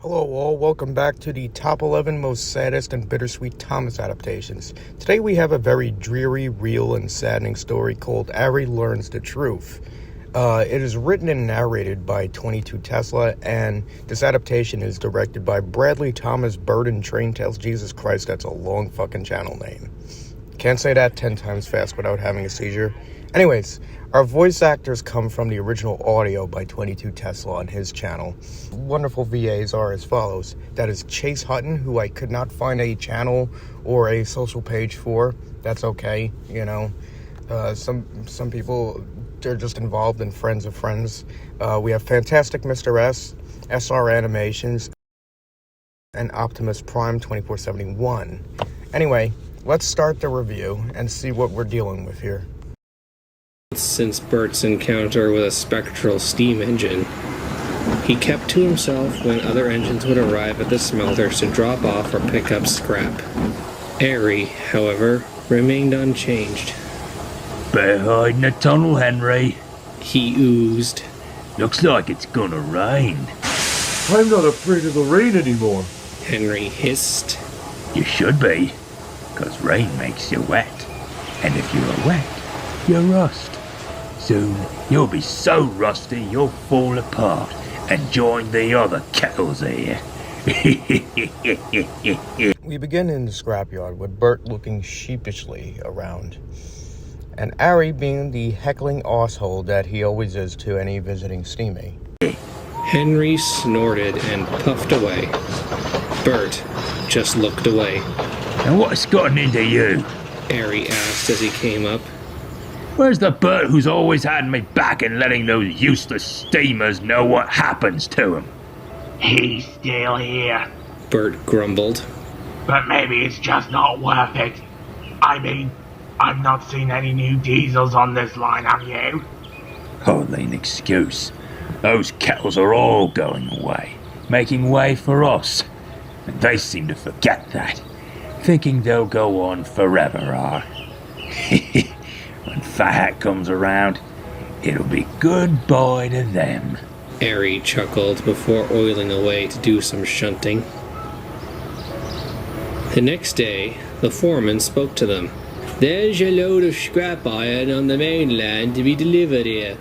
Hello all, welcome back to the top 11 most saddest and bittersweet Thomas adaptations. Today we have a very dreary, real, and saddening story called Arry Learns the Truth. It is written and narrated by 22 Tesla, and this adaptation is directed by Bradley Thomas Burden Train Tales. Jesus Christ, that's a long fucking channel name. Can't say that 10 times fast without having a seizure. Anyways, our voice actors come from the original audio by 22 Tesla on his channel. Wonderful VAs are as follows. That is Chase Hutton, who I could not find a channel or a social page for. That's okay, you know. Some people, they're just involved in friends of friends. We have Fantastic Mr. S, SRAnimations, and Optimus Prime 2471. Anyway, let's start the review and see what we're dealing with here. Since Bert's encounter with a spectral steam engine, he kept to himself when other engines would arrive at the smelters to drop off or pick up scrap. Arry, however, remained unchanged. Better hide in the tunnel, Henry. He oozed. Looks like it's gonna rain. I'm not afraid of the rain anymore. Henry hissed. You should be, 'cause rain makes you wet. And if you're wet, you rust. Soon, you'll be so rusty you'll fall apart and join the other kettles here. We begin in the scrapyard with Bert looking sheepishly around, and Arry being the heckling asshole that he always is to any visiting steamy. Henry snorted and puffed away. Bert just looked away. And what's gotten into you? Arry asked as he came up. Where's the Bert who's always had me back and letting those useless steamers know what happens to him? He's still here, Bert grumbled. but maybe it's just not worth it. I mean, I've not seen any new diesels on this line, have you? Hardly an excuse. Those kettles are all going away, making way for us. And they seem to forget that, thinking they'll go on forever, When Fat Hat comes around, it'll be goodbye to them. Arry chuckled before oiling away to do some shunting. The next day, the foreman spoke to them. There's a load of scrap iron on the mainland to be delivered here.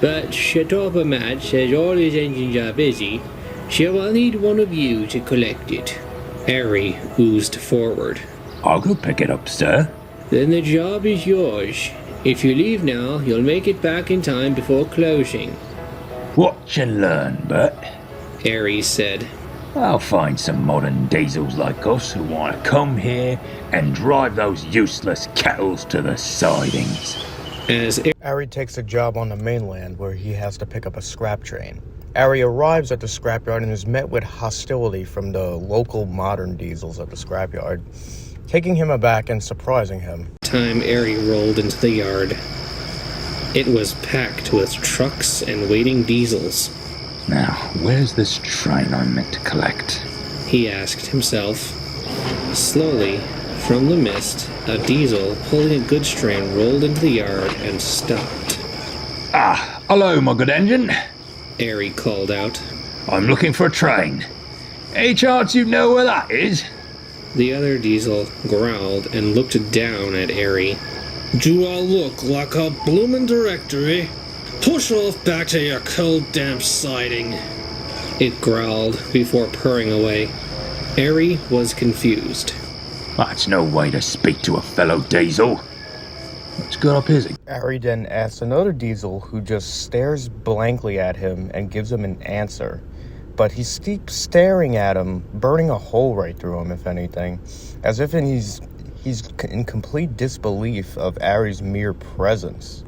But Top11 says all his engines are busy, so I'll need one of you to collect it. Arry oozed forward. I'll go pick it up, sir. Then the job is yours. If you leave now, you'll make it back in time before closing. Watch and learn, Bert. Arry said. I'll find some modern diesels like us who want to come here and drive those useless kettles to the sidings. As Arry takes a job on the mainland where he has to pick up a scrap train. Arry arrives at the scrapyard and is met with hostility from the local modern diesels at the scrapyard, taking him aback and surprising him. Arry rolled into the yard. It was packed with trucks and waiting diesels. Now, where's this train I'm meant to collect? He asked himself. Slowly, from the mist, a diesel pulling a goods train rolled into the yard and stopped. Ah, hello, my good engine. Arry called out. I'm looking for a train. Any chance you know where that is? The other diesel growled and looked down at Arry. Do I look like a bloomin' directory? Push off back to your cold, damp siding. It growled before purring away. Arry was confused. That's no way to speak to a fellow diesel. What's got up his? Arry then asks another diesel who just stares blankly at him and gives him an answer. But he keeps staring at him, burning a hole right through him, if anything, as if he's in complete disbelief of Arry's mere presence.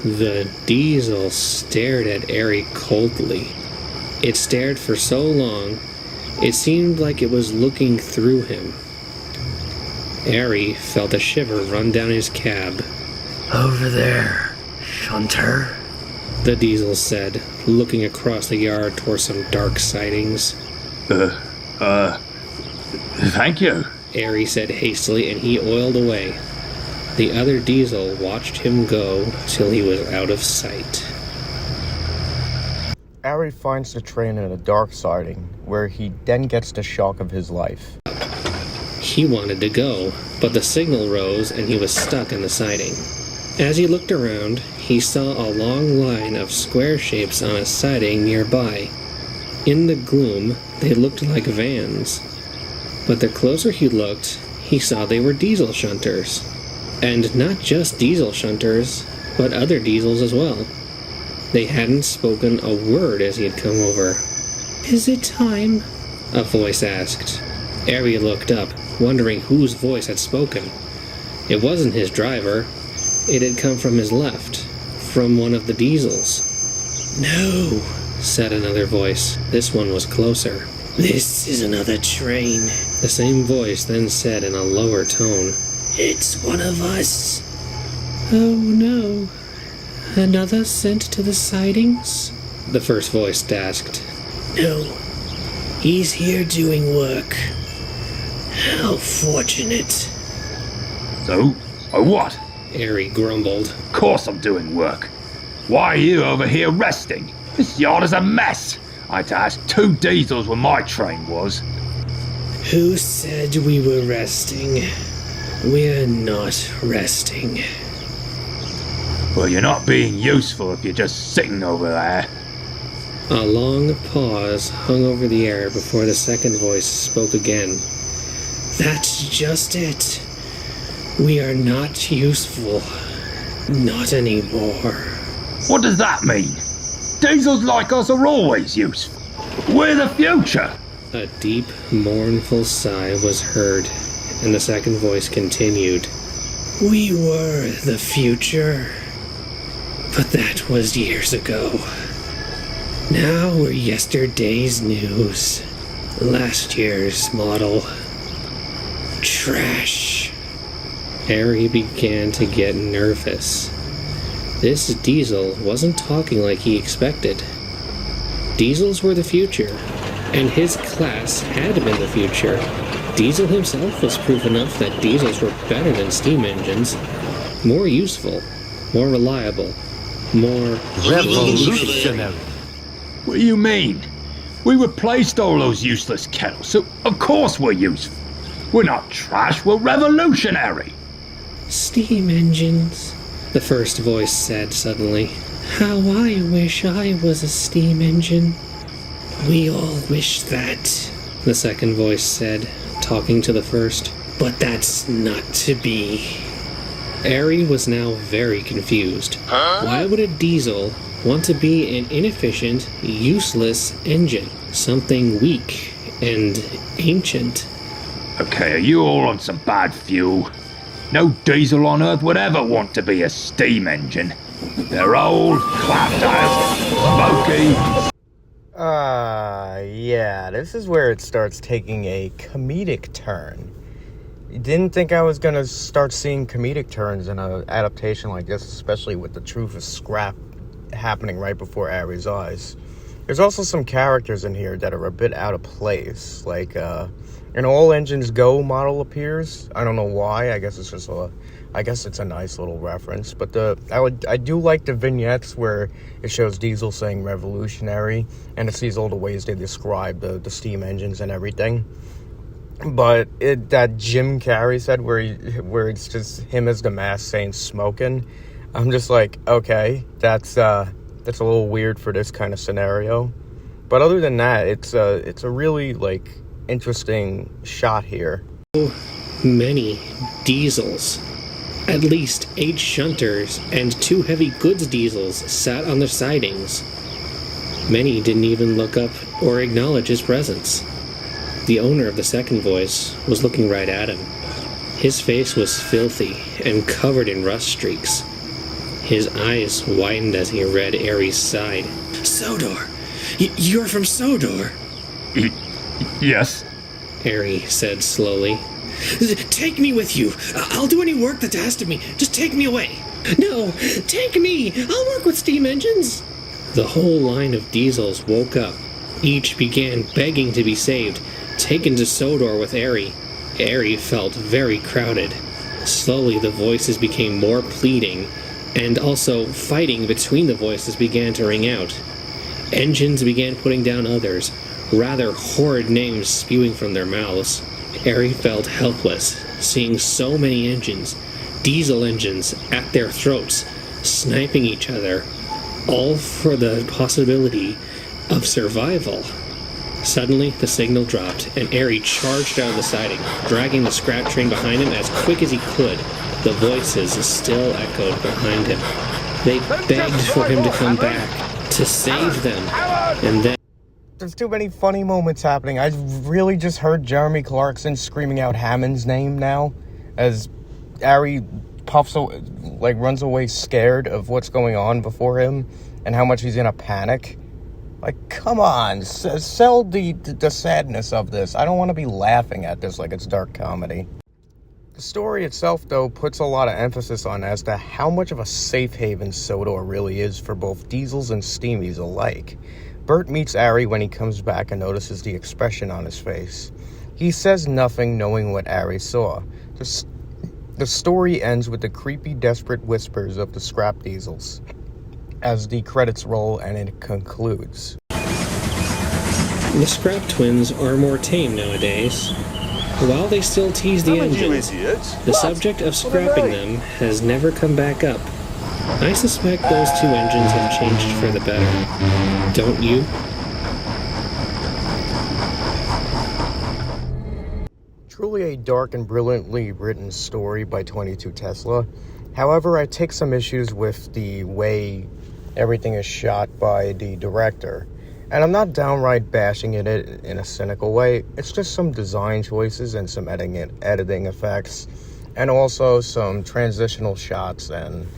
The diesel stared at Arry coldly. It stared for so long, it seemed like it was looking through him. Arry felt a shiver run down his cab. Over there, Shunter. The diesel said, looking across the yard toward some dark sidings. Thank you. Arry said hastily, and he oiled away. The other diesel watched him go till he was out of sight. Arry Arry finds the train in a dark siding, where he then gets the shock of his life. He wanted to go, but the signal rose and he was stuck in the siding. As he looked around, he saw a long line of square shapes on a siding nearby. In the gloom, they looked like vans. But the closer he looked, he saw they were diesel shunters. And not just diesel shunters, but other diesels as well. They hadn't spoken a word as he had come over. "Is it time?" a voice asked. Arry looked up, wondering whose voice had spoken. It wasn't his driver. It had come from his left, from one of the diesels. "No," said another voice. This one was closer. "This is another train," the same voice then said in a lower tone. "It's one of us." "Oh no. Another sent to the sidings?" the first voice asked. "No. He's here doing work. How fortunate." So, what? Arry grumbled. Of course I'm doing work. Why are you over here resting? This yard is a mess. I had to ask 2 diesels where my train was. "Who said we were resting? We're not resting." Well, you're not being useful if you're just sitting over there. A long pause hung over the air before the second voice spoke again. "That's just it. We are not useful. Not anymore." What does that mean? Diesels like us are always useful. We're the future. A deep, mournful sigh was heard, and the second voice continued. "We were the future, but that was years ago. Now we're yesterday's news. Last year's model. Trash." Arry began to get nervous. This diesel wasn't talking like he expected. Diesels were the future, and his class had been the future. Diesel himself was proof enough that diesels were better than steam engines, more useful, more reliable, more Revolutionary. What do you mean? We replaced all those useless kettles, so of course we're useful. We're not trash, we're revolutionary. "Steam engines," the first voice said suddenly. "How I wish I was a steam engine." "We all wish that," the second voice said, talking to the first. "But that's not to be." Arry was now very confused. Why would a diesel want to be an inefficient, useless engine? Something weak and ancient. Okay, are you all on some bad fuel? No diesel on Earth would ever want to be a steam engine. They're old, clapped out, smoky. Yeah, this is where it starts taking a comedic turn. Didn't think I was gonna start seeing comedic turns in an adaptation like this, especially with the truth of scrap happening right before Arry's eyes. There's also some characters in here that are a bit out of place, like an all engines go model appears. I don't know why. I guess it's just a nice little reference. But I do like the vignettes where it shows Diesel saying revolutionary, and it sees all the ways they describe the steam engines and everything. But that Jim Carrey said where it's just him as the mask saying smoking, I'm just like, okay, that's a little weird for this kind of scenario. But other than that, it's a really interesting shot here. Many diesels. At least 8 shunters and 2 heavy goods diesels sat on their sidings. Many didn't even look up or acknowledge his presence. The owner of the second voice was looking right at him. His face was filthy and covered in rust streaks. His eyes widened as he read Arry's side. "Sodor! You're from Sodor!" Yes. Arry said slowly. "Take me with you. I'll do any work that's asked of me. Just take me away." "No, take me. I'll work with steam engines." The whole line of diesels woke up. Each began begging to be saved, taken to Sodor with Arry. Arry felt very crowded. Slowly the voices became more pleading, and also fighting between the voices began to ring out. Engines began putting down others, rather horrid names spewing from their mouths. Arry felt helpless, seeing so many engines, diesel engines, at their throats, sniping each other, all for the possibility of survival. Suddenly, the signal dropped, and Arry charged out of the siding, dragging the scrap train behind him as quick as he could. The voices still echoed behind him. They begged for him to come back, to save them, and then... There's too many funny moments happening. I really just heard Jeremy Clarkson screaming out Hammond's name now, as Arry runs away scared of what's going on before him, and how much he's in a panic. Like, come on, sell the sadness of this. I don't want to be laughing at this like it's dark comedy. The story itself, though, puts a lot of emphasis on as to how much of a safe haven Sodor really is for both diesels and steamies alike. Bert meets Arry when he comes back and notices the expression on his face. He says nothing, knowing what Arry saw. The story ends with the creepy, desperate whispers of the scrap diesels as the credits roll and it concludes. The scrap twins are more tame nowadays. While they still tease the engines, the subject of scrapping them has never come back up. I suspect those two engines have changed for the better. Don't you? Truly a dark and brilliantly written story by 22 Tesla. However, I take some issues with the way everything is shot by the director. And I'm not downright bashing it in a cynical way. It's just some design choices and some editing effects. And also some transitional shots and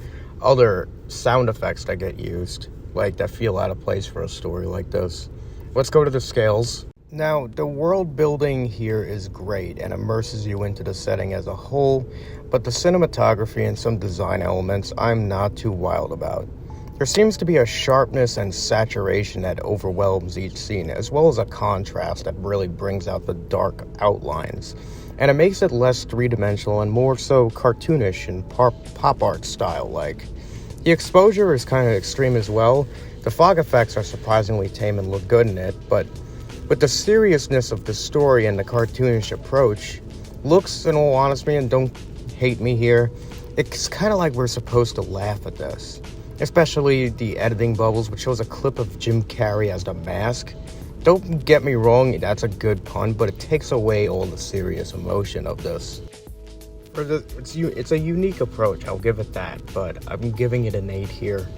other sound effects that get used, like that feel out of place for a story like this. Let's go to the scales. Now, the world building here is great and immerses you into the setting as a whole, but the cinematography and some design elements I'm not too wild about. There seems to be a sharpness and saturation that overwhelms each scene, as well as a contrast that really brings out the dark outlines. And it makes it less three-dimensional and more so cartoonish and pop art style-like. The exposure is kind of extreme as well. The fog effects are surprisingly tame and look good in it, but with the seriousness of the story and the cartoonish approach, looks, in all honesty, and don't hate me here, it's kind of like we're supposed to laugh at this. Especially the editing bubbles, which shows a clip of Jim Carrey as the Mask. Don't get me wrong, that's a good pun, but it takes away all the serious emotion of this. It's a unique approach, I'll give it that, but I'm giving it an 8 here.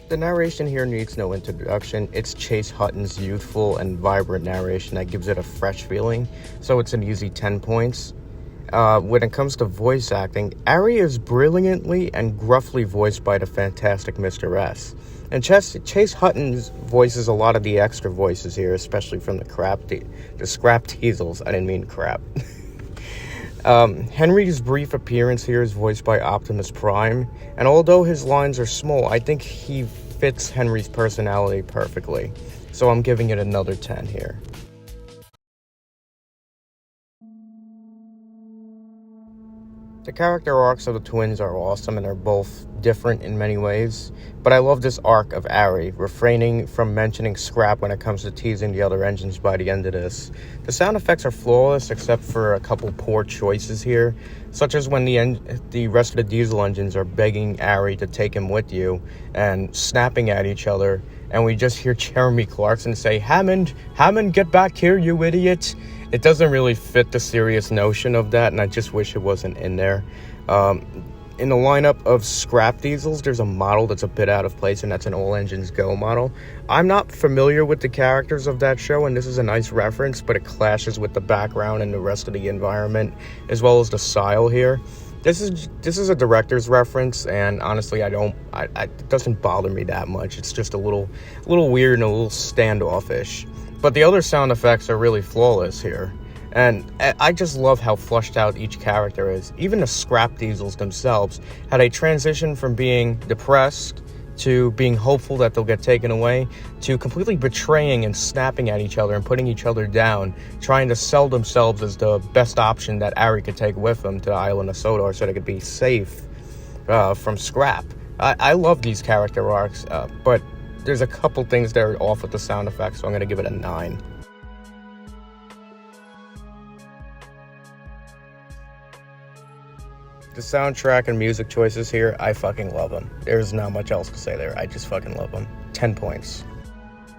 The narration here needs no introduction. It's Chase Hutton's youthful and vibrant narration that gives it a fresh feeling, so it's an easy 10 points. When it comes to voice acting, Arry is brilliantly and gruffly voiced by the fantastic Mr. S. And Chase Hutton voices a lot of the extra voices here, especially from the scrap diesels. I didn't mean crap. Henry's brief appearance here is voiced by Optimus Prime, and although his lines are small, I think he fits Henry's personality perfectly. So I'm giving it another 10 here. The character arcs of the twins are awesome and they're both different in many ways, but I love this arc of Arry, refraining from mentioning scrap when it comes to teasing the other engines by the end of this. The sound effects are flawless except for a couple poor choices here, such as when the rest of the diesel engines are begging Arry to take him with you and snapping at each other, and we just hear Jeremy Clarkson say, Hammond, get back here, you idiot." It doesn't really fit the serious notion of that, and I just wish it wasn't in there. In the lineup of scrap diesels, there's a model that's a bit out of place, and that's an All Engines Go model. I'm not familiar with the characters of that show, and this is a nice reference, but it clashes with the background and the rest of the environment, as well as the style here. This is a director's reference, and honestly, it doesn't bother me that much. It's just a little weird and a little standoffish. But the other sound effects are really flawless here. And I just love how flushed out each character is. Even the scrap diesels themselves had a transition from being depressed to being hopeful that they'll get taken away to completely betraying and snapping at each other and putting each other down, trying to sell themselves as the best option that Arry could take with them to the island of Sodor so they could be safe from scrap. I love these character arcs, but there's a couple things that are off with the sound effects, so I'm going to give it a 9. The soundtrack and music choices here, I fucking love them. There's not much else to say there. I just fucking love them. 10 points.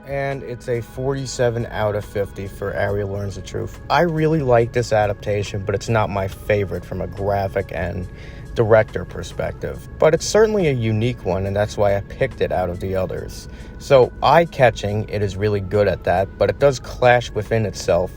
And it's a 47 out of 50 for Arry Learns the Truth. I really like this adaptation, but it's not my favorite from a graphic and director perspective. But it's certainly a unique one, and that's why I picked it out of the others. So, eye-catching, it is really good at that, but it does clash within itself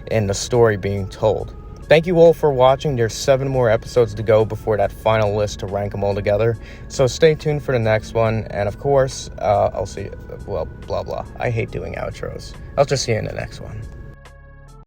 in the story being told. Thank you all for watching. There's 7 more episodes to go before that final list to rank them all together. So stay tuned for the next one. And of course, I'll see you. Well, blah, blah. I hate doing outros. I'll just see you in the next one.